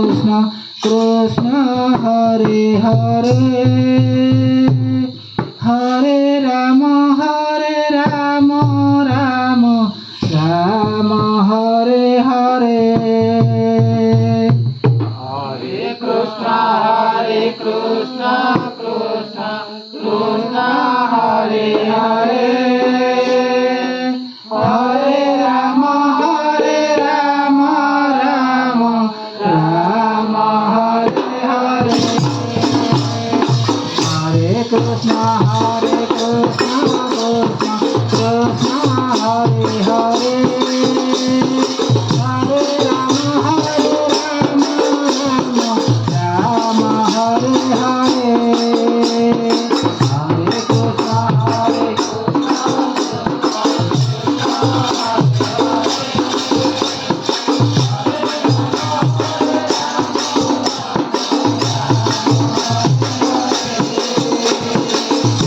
Krishna Krishna Hare Hare Hare Ram Ram Ram Hare Hare Hare Krishna Krishna Krishna Hare Hare Hare Ram Ram Ram Hare Hare Hare Krishna Krishna Krishna Hare Hare Hare Ram Ram Hare Hare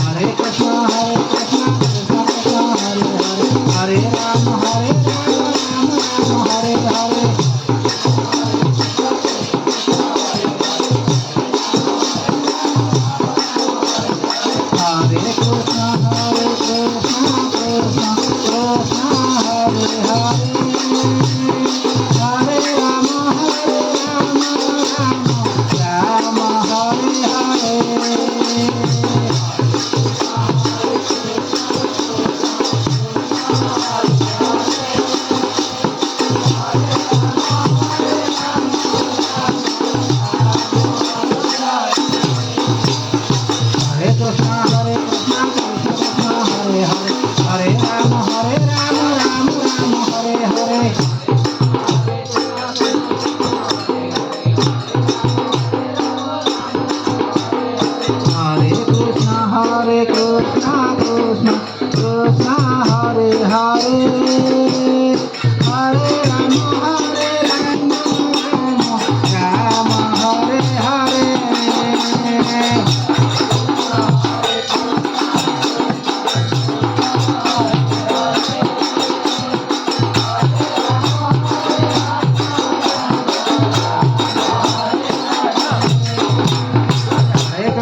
Hare Krishna Hare Krishna Krishna Krishna Hare Hare Hare Ram Ram Hare Hare Hare Krishna Krishna Krishna Hare Hare Hare Ram Ram Hare Hare Hare Krishna Krishna Krishna Hare Hare Hare Ram Ram Hare Hare Hare Krishna Krishna Krishna Hare Hare Hare Ram Ram Hare Hare Hare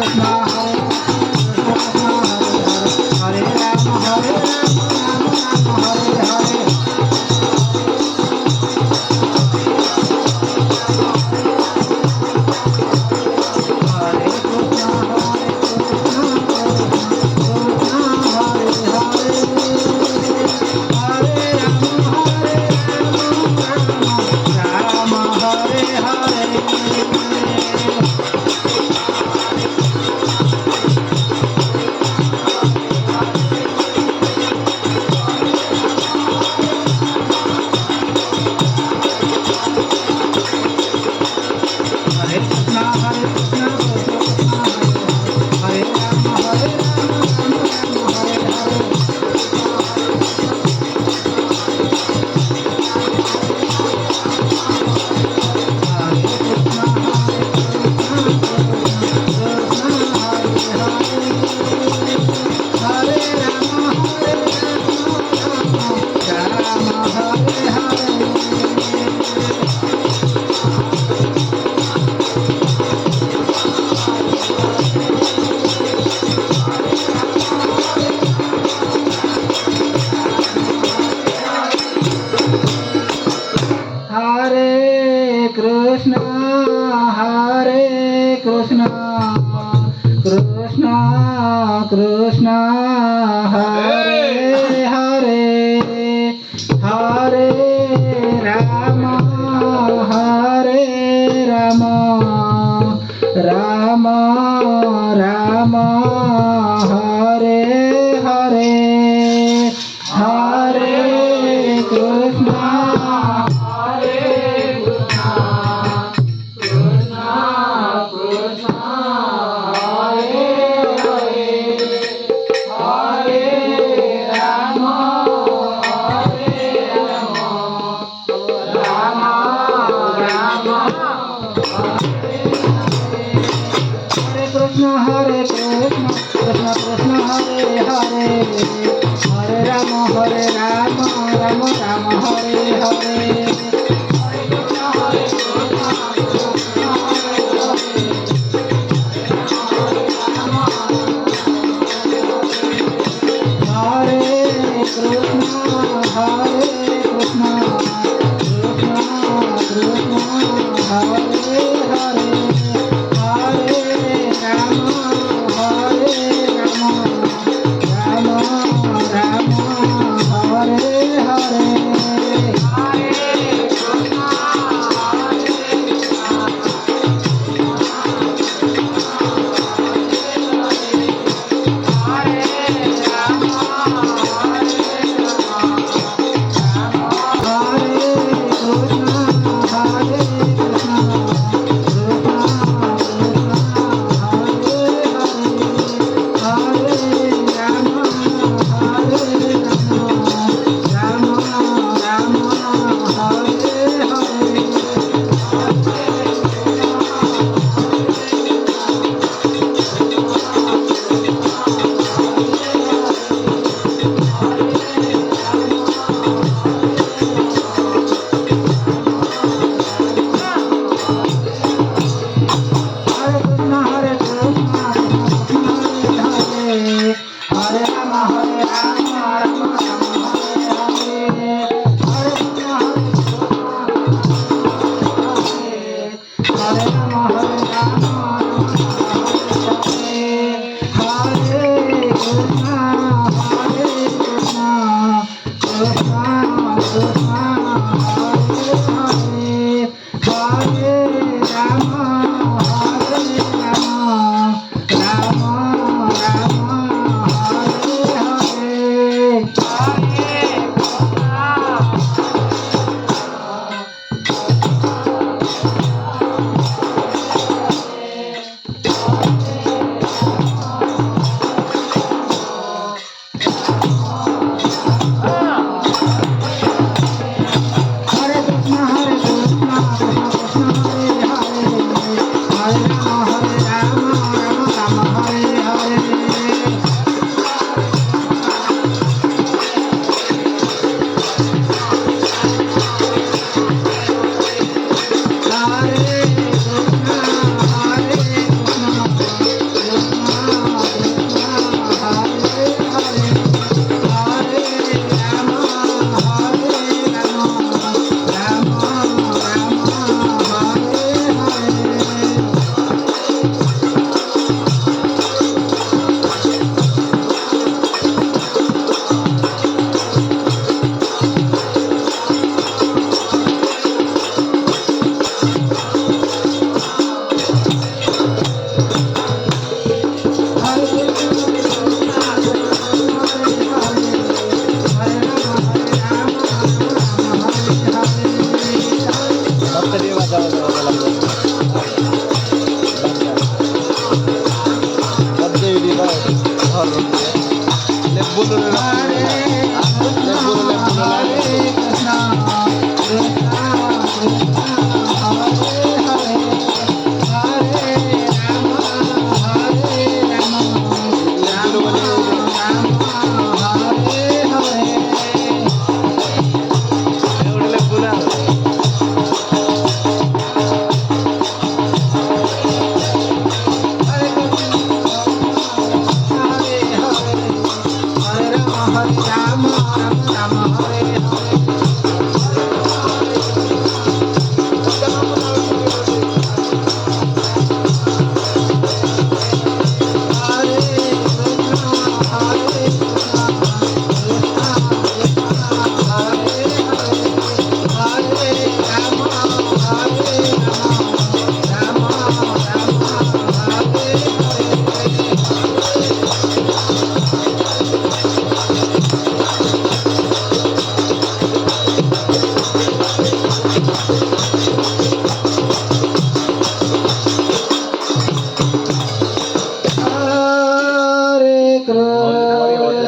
Krishna Krishna Hare Ram Ram Hare Hare Hare Krishna Krishna Hare Hare Hare Ram Hare Hare Hare Krishna Krishna Hare Ram Ram Hare Hare Hare Krishna Krishna Hare Ram Hare Hare Hare Krishna Krishna Krishna Hare Hare Hare Ram Ram Ram Hare Hare Hare Krishna Hare Krishna Krishna Krishna Hare Hare Hare Ram Ram Ram Hare Hare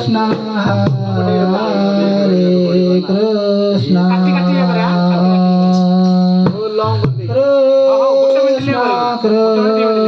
Krishna